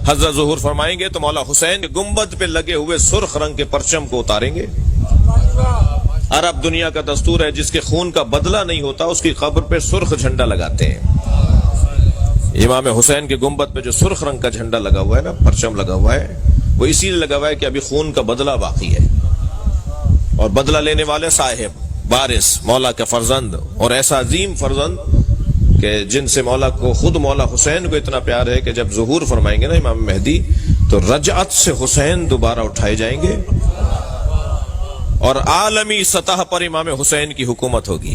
حضرت ظہور فرمائیں گے تو مولا حسین کے گنبد پہ لگے ہوئے سرخ رنگ کے پرچم کو اتاریں گے۔ عرب دنیا کا دستور ہے، جس کے خون کا بدلہ نہیں ہوتا اس کی قبر پہ سرخ جھنڈا لگاتے ہیں۔ امام حسین کے گنبد پہ جو سرخ رنگ کا جھنڈا لگا ہوا ہے نا، پرچم لگا ہوا ہے، وہ اسی لیے لگا ہوا ہے کہ ابھی خون کا بدلہ باقی ہے، اور بدلہ لینے والے صاحب وارث مولا کا فرزند، اور ایسا عظیم فرزند کہ جن سے مولا کو، خود مولا حسین کو اتنا پیار ہے کہ جب ظہور فرمائیں گے نا امام مہدی تو رجعت سے حسین دوبارہ اٹھائے جائیں گے، اور عالمی سطح پر امام حسین کی حکومت ہوگی۔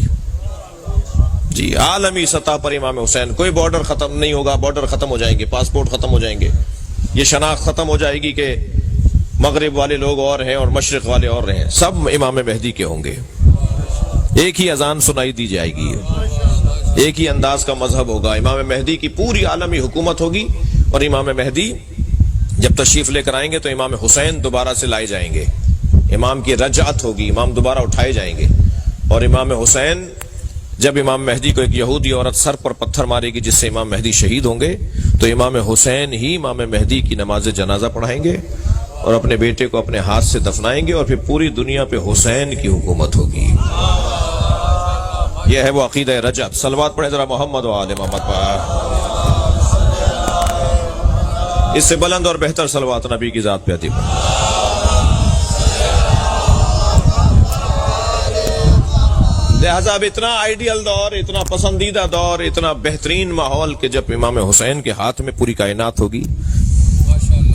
جی عالمی سطح پر امام حسین، کوئی بارڈر ختم نہیں ہوگا، بارڈر ختم ہو جائیں گے، پاسپورٹ ختم ہو جائیں گے، یہ شناخت ختم ہو جائے گی کہ مغرب والے لوگ اور ہیں اور مشرق والے اور ہیں، سب امام مہدی کے ہوں گے۔ ایک ہی اذان سنائی دی جائے گی، ایک ہی انداز کا مذہب ہوگا، امام مہدی کی پوری عالمی حکومت ہوگی، اور امام مہدی جب تشریف لے کر آئیں گے تو امام حسین دوبارہ سے لائے جائیں گے، امام کی رجعت ہوگی، امام دوبارہ اٹھائے جائیں گے، اور امام حسین جب امام مہدی کو ایک یہودی عورت سر پر پتھر مارے گی جس سے امام مہدی شہید ہوں گے، تو امام حسین ہی امام مہدی کی نماز جنازہ پڑھائیں گے اور اپنے بیٹے کو اپنے ہاتھ سے دفنائیں گے، اور پھر پوری دنیا پہ حسین کی حکومت ہوگی۔ یہ ہے وہ عقیدہ رجعت۔ صلوات پڑھیں ذرا محمد و آل محمد پر۔ اس سے بلند اور بہتر صلوات نبی کی ذات پہ عطا فرمائے۔ لہذا اب اتنا آئیڈیل دور، اتنا پسندیدہ دور، اتنا بہترین ماحول کہ جب امام حسین کے ہاتھ میں پوری کائنات ہوگی۔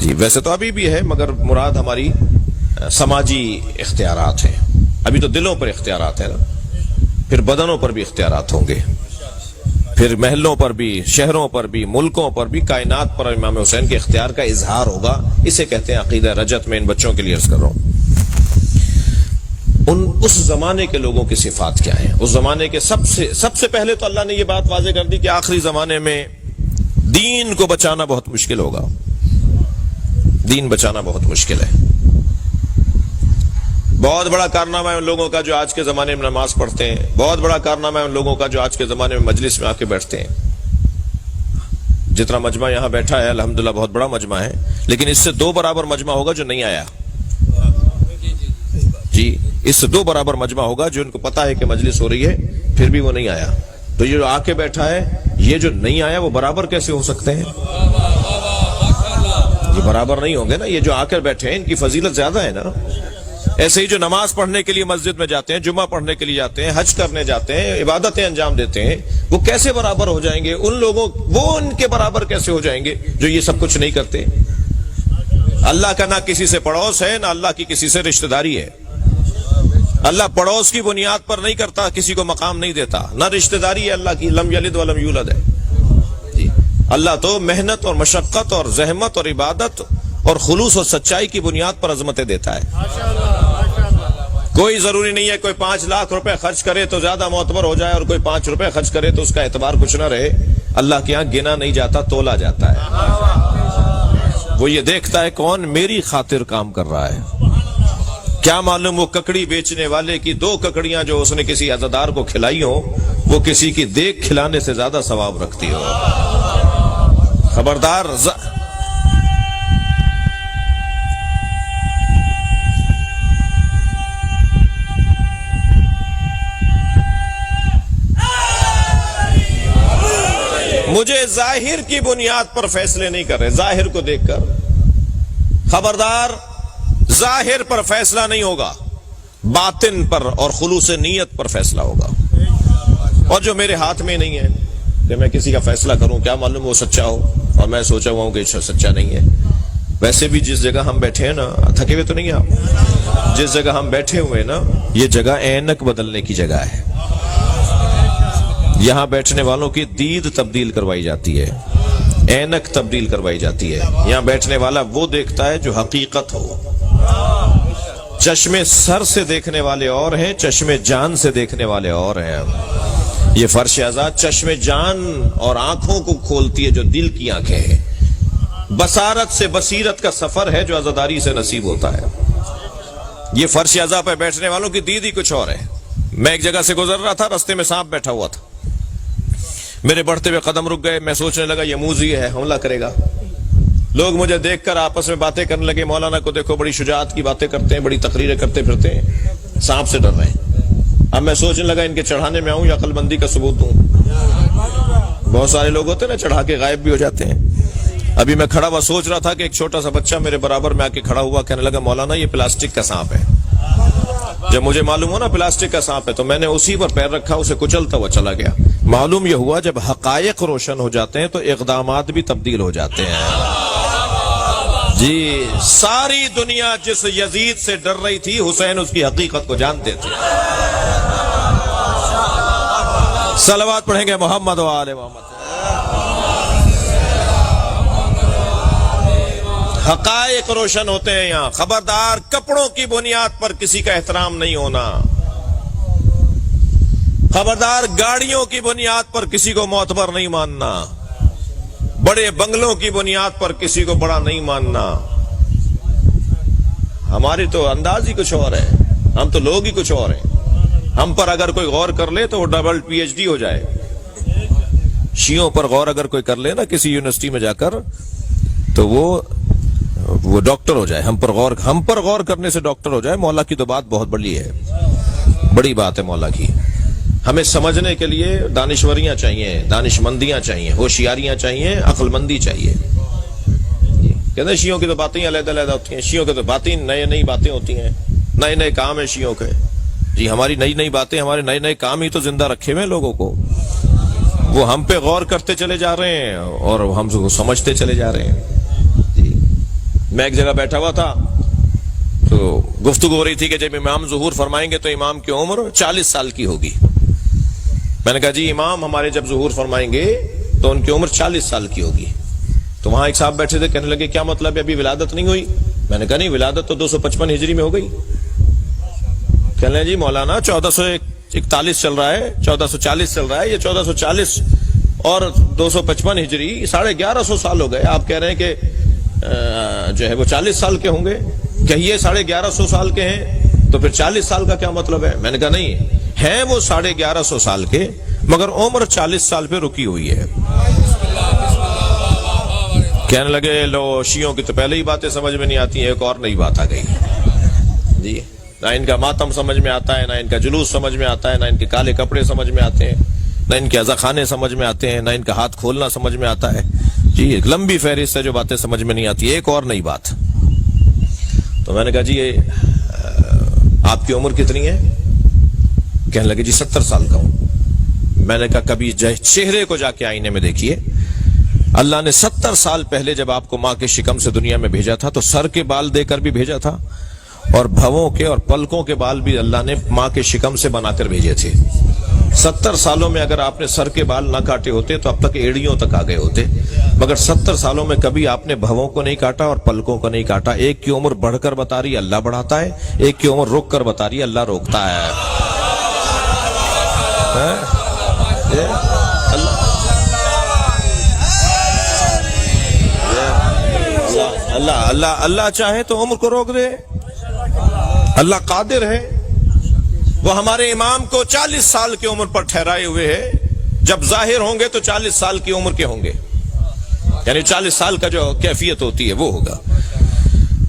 جی ویسے تو ابھی بھی ہے، مگر مراد ہماری سماجی اختیارات ہیں، ابھی تو دلوں پر اختیارات ہیں نا، پھر بدنوں پر بھی اختیارات ہوں گے، پھر محلوں پر بھی، شہروں پر بھی، ملکوں پر بھی، کائنات پر امام حسین کے اختیار کا اظہار ہوگا۔ اسے کہتے ہیں عقیدہ رجعت۔ میں ان بچوں کے لیے عرض کر رہا ہوں، اس زمانے کے لوگوں کی صفات کیا ہیں۔ اس زمانے کے سب سے پہلے تو اللہ نے یہ بات واضح کر دی کہ آخری زمانے میں دین کو بچانا بہت مشکل ہوگا، دین بچانا بہت مشکل ہے۔ بہت بڑا کارنامہ ہے ان لوگوں کا جو آج کے زمانے میں نماز پڑھتے ہیں، بہت بڑا کارنامہ ہے ان لوگوں کا جو آج کے زمانے میں مجلس میں آ کے بیٹھتے ہیں۔ جتنا مجمع یہاں بیٹھا ہے الحمدللہ بہت بڑا مجمع ہے، لیکن اس سے 2 برابر مجمع ہوگا جو نہیں آیا۔ جی اس سے 2 برابر مجمع ہوگا جو ان کو پتا ہے کہ مجلس ہو رہی ہے پھر بھی وہ نہیں آیا۔ تو یہ جو آ کے بیٹھا ہے، یہ جو نہیں آیا وہ برابر کیسے ہو سکتے ہیں؟ یہ برابر نہیں ہوں گے نا، یہ جو آ کر بیٹھے ہیں ان کی فضیلت زیادہ ہے نا۔ ایسے ہی جو نماز پڑھنے کے لیے مسجد میں جاتے ہیں، جمعہ پڑھنے کے لیے جاتے ہیں، حج کرنے جاتے ہیں، عبادتیں انجام دیتے ہیں، وہ کیسے برابر ہو جائیں گے ان لوگوں، وہ ان کے برابر کیسے ہو جائیں گے جو یہ سب کچھ نہیں کرتے؟ اللہ کا نہ کسی سے پڑوس ہے، نہ اللہ کی کسی سے رشتہ داری ہے۔ اللہ پڑوس کی بنیاد پر نہیں کرتا، کسی کو مقام نہیں دیتا، نہ رشتہ داری ہے اللہ کی، لم یلد ولم یولد ہے۔ جی اللہ تو محنت اور مشقت اور زحمت اور عبادت اور خلوص اور سچائی کی بنیاد پر عظمتیں دیتا ہے۔ کوئی ضروری نہیں ہے کوئی 5 لاکھ روپے خرچ کرے تو زیادہ معتبر ہو جائے، اور کوئی 5 روپے خرچ کرے تو اس کا اعتبار کچھ نہ رہے۔ اللہ کے یہاں گنا نہیں جاتا، تولا جاتا ہے۔ وہ یہ دیکھتا ہے کون میری خاطر کام کر رہا ہے۔ کیا معلوم وہ ککڑی بیچنے والے کی 2 ککڑیاں جو اس نے کسی عزادار کو کھلائی ہو، وہ کسی کی دیکھ کھلانے سے زیادہ ثواب رکھتی ہو۔ خبردار۔ مجھے ظاہر کی بنیاد پر فیصلے نہیں کر رہے، ظاہر کو دیکھ کر۔ خبردار، ظاہر پر فیصلہ نہیں ہوگا، باطن پر اور خلوص نیت پر فیصلہ ہوگا۔ اور جو میرے ہاتھ میں نہیں ہے کہ میں کسی کا فیصلہ کروں، کیا معلوم وہ سچا ہو اور میں سوچا ہوا ہوں کہ سچا نہیں ہے۔ ویسے بھی جس جگہ ہم بیٹھے ہیں نا، تھکے ہوئے تو نہیں آپ، جس جگہ ہم بیٹھے ہوئے ہیں نا، یہ جگہ اینک بدلنے کی جگہ ہے۔ یہاں بیٹھنے والوں کی دید تبدیل کروائی جاتی ہے، اینک تبدیل کروائی جاتی ہے۔ یہاں بیٹھنے والا وہ دیکھتا ہے جو حقیقت ہو۔ چشمے سر سے دیکھنے والے اور ہیں، چشمے جان سے دیکھنے والے اور ہیں۔ یہ فرش آزاد چشمے جان اور آنکھوں کو کھولتی ہے جو دل کی آنکھیں ہیں۔ بصارت سے بصیرت کا سفر ہے جو عزاداری سے نصیب ہوتا ہے۔ یہ فرش اعضاء پہ بیٹھنے والوں کی دید ہی کچھ اور ہے۔ میں ایک جگہ سے گزر رہا تھا، رستے میں سانپ بیٹھا ہوا تھا، میرے بڑھتے ہوئے قدم رک گئے، میں سوچنے لگا یہ موذی ہے، حملہ کرے گا۔ لوگ مجھے دیکھ کر آپس میں باتیں کرنے لگے، مولانا کو دیکھو بڑی شجاعت کی باتیں کرتے ہیں، بڑی تقریریں کرتے پھرتے ہیں، سانپ سے ڈر رہے ہیں۔ اب میں سوچنے لگا ان کے چڑھانے میں آؤں یا عقل مندی کا ثبوت دوں۔ بہت سارے لوگ ہوتے ہیں نا چڑھا کے غائب بھی ہو جاتے ہیں۔ ابھی میں کھڑا ہوا سوچ رہا تھا کہ ایک چھوٹا سا بچہ میرے برابر میں آ کے کھڑا ہوا، کہنے لگا مولانا یہ پلاسٹک کا سانپ ہے۔ جب مجھے معلوم ہوا نا پلاسٹک کا سانپ ہے تو میں نے اسی پر پیر رکھا، اسے کچلتا ہوا چلا گیا۔ معلوم یہ ہوا جب حقائق روشن ہو جاتے ہیں تو اقدامات بھی تبدیل ہو جاتے ہیں۔ جی ساری دنیا جس یزید سے ڈر رہی تھی، حسین اس کی حقیقت کو جانتے تھے۔ صلوات پڑھیں گے محمد و آل محمد۔ حقائق روشن ہوتے ہیں یہاں۔ خبردار کپڑوں کی بنیاد پر کسی کا احترام نہیں ہونا، خبردار گاڑیوں کی بنیاد پر کسی کو معتبر نہیں ماننا، بڑے بنگلوں کی بنیاد پر کسی کو بڑا نہیں ماننا۔ ہماری تو انداز ہی کچھ اور ہے، ہم تو لوگ ہی کچھ اور ہیں۔ ہم پر اگر کوئی غور کر لے تو وہ ڈبل پی ایچ ڈی ہو جائے۔ شیعوں پر غور اگر کوئی کر لے نا کسی یونیورسٹی میں جا کر تو وہ ڈاکٹر ہو جائے۔ ہم پر غور کرنے سے ڈاکٹر ہو جائے۔ مولا کی تو بات بہت بڑی ہے، بڑی بات ہے مولا کی۔ ہمیں سمجھنے کے لیے دانشوریاں چاہیے، دانش مندیاں چاہیے، ہوشیاریاں چاہیے، عقل مندی چاہیے۔ کہتے ہیں شیعوں کی تو باتیں علیحدہ علیحدہ ہوتی ہیں، شیعوں کی تو باتیں نئی باتیں ہوتی ہیں، نئے نئے کام ہیں شیعوں کے۔ جی ہماری نئی باتیں، ہمارے نئے کام ہی تو زندہ رکھے ہوئے ہیں لوگوں کو۔ وہ ہم پہ غور کرتے چلے جا رہے ہیں اور ہم کو سمجھتے چلے جا رہے ہیں۔ میں ایک جگہ بیٹھا ہوا تھا تو گفتگو ہو رہی تھی کہ جب امام ظہور فرمائیں گے تو امام کی عمر 40 سال کی ہوگی۔ میں نے کہا جی امام ہمارے جب ظہور فرمائیں گے تو ان کی عمر 40 سال کی ہوگی۔ تو وہاں ایک صاحب بیٹھے تھے، کہنے لگے کیا مطلب ہے ابھی ولادت نہیں ہوئی؟ میں نے کہا نہیں، ولادت تو 255 ہجری میں ہو گئی۔ کہنے لگے جی مولانا 1441 چل رہا ہے، 1440 چل رہا ہے، یہ 1440 اور 255 ہجری 1150 سال ہو گئے۔ آپ کہہ رہے ہیں کہ جو ہے وہ 40 سال کے ہوں گے، کہیے 1150 سال کے ہیں تو پھر 40 سال کا کیا مطلب ہے؟ میں نے کہا نہیں، ہیں وہ 1150 سال کے مگر عمر 40 سال پہ رکی ہوئی ہے۔ کہنے لگے لو شیعوں کی تو پہلے ہی باتیں سمجھ میں نہیں آتی ہیں، ایک اور نئی بات آ گئی جی۔ نہ ان کا ماتم سمجھ میں آتا ہے، نہ ان کا جلوس سمجھ میں آتا ہے، نہ ان کے کالے کپڑے سمجھ میں آتے ہیں، نہ ان کے عزاخانے سمجھ میں آتے ہیں، نہ ان کا ہاتھ کھولنا سمجھ میں آتا ہے۔ جی ایک لمبی فہرست ہے جو باتیں سمجھ میں نہیں آتی، ایک اور نئی بات۔ تو میں نے کہا جی آپ کی عمر کتنی ہے؟ کہنے لگے جی 70 سال کا ہوں۔ میں نے کہا کبھی چہرے کو جا کے آئینے میں دیکھیے، اللہ نے 70 سال پہلے جب آپ کو ماں کے شکم سے دنیا میں بھیجا تھا تو سر کے بال دے کر بھی بھیجا تھا اور بھووں کے اور پلکوں کے بال بھی اللہ نے ماں کے شکم سے بنا کر بھیجے تھے۔ 70 سالوں میں اگر آپ نے سر کے بال نہ کاٹے ہوتے تو اب تک ایڑیوں تک آ گئے ہوتے، مگر 70 سالوں میں کبھی آپ نے بھووں کو نہیں کاٹا اور پلکوں کو نہیں کاٹا۔ ایک کی عمر بڑھ کر بتا رہی اللہ بڑھاتا ہے، ایک کی عمر رک کر بتا رہی اللہ روکتا ہے۔ اللہ چاہے تو عمر کو روک دے، اللہ قادر ہے۔ وہ ہمارے امام کو 40 سال کی عمر پر ٹھہرائے ہوئے ہے، جب ظاہر ہوں گے تو 40 سال کی عمر کے ہوں گے، یعنی 40 سال کا جو کیفیت ہوتی ہے وہ ہوگا۔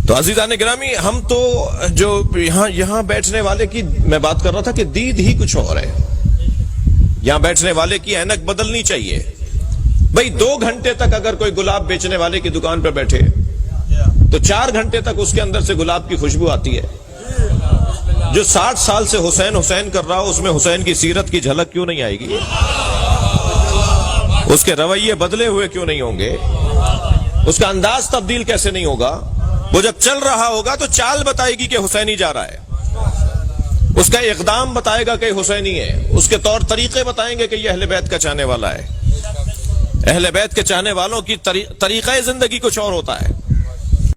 تو عزیزان گرامی، ہم تو جو یہاں بیٹھنے والے کی میں بات کر رہا تھا کہ دید ہی کچھ اور ہے۔ یہاں بیٹھنے والے کی اینک بدلنی چاہیے۔ بھئی 2 گھنٹے تک اگر کوئی گلاب بیچنے والے کی دکان پہ بیٹھے تو 4 گھنٹے تک اس کے اندر سے گلاب کی خوشبو آتی ہے۔ جو 60 سال سے حسین کر رہا ہو اس میں حسین کی سیرت کی جھلک کیوں نہیں آئے گی؟ اس کے رویے بدلے ہوئے کیوں نہیں ہوں گے؟ اس کا انداز تبدیل کیسے نہیں ہوگا؟ وہ جب چل رہا ہوگا تو چال بتائے گی کہ حسینی جا رہا ہے، اس کا اقدام بتائے گا کہ حسینی ہے، اس کے طور طریقے بتائیں گے کہ یہ اہل بیت کا چاہنے والا ہے۔ اہل بیت کے چاہنے والوں کی طریقہ زندگی کچھ اور ہوتا ہے۔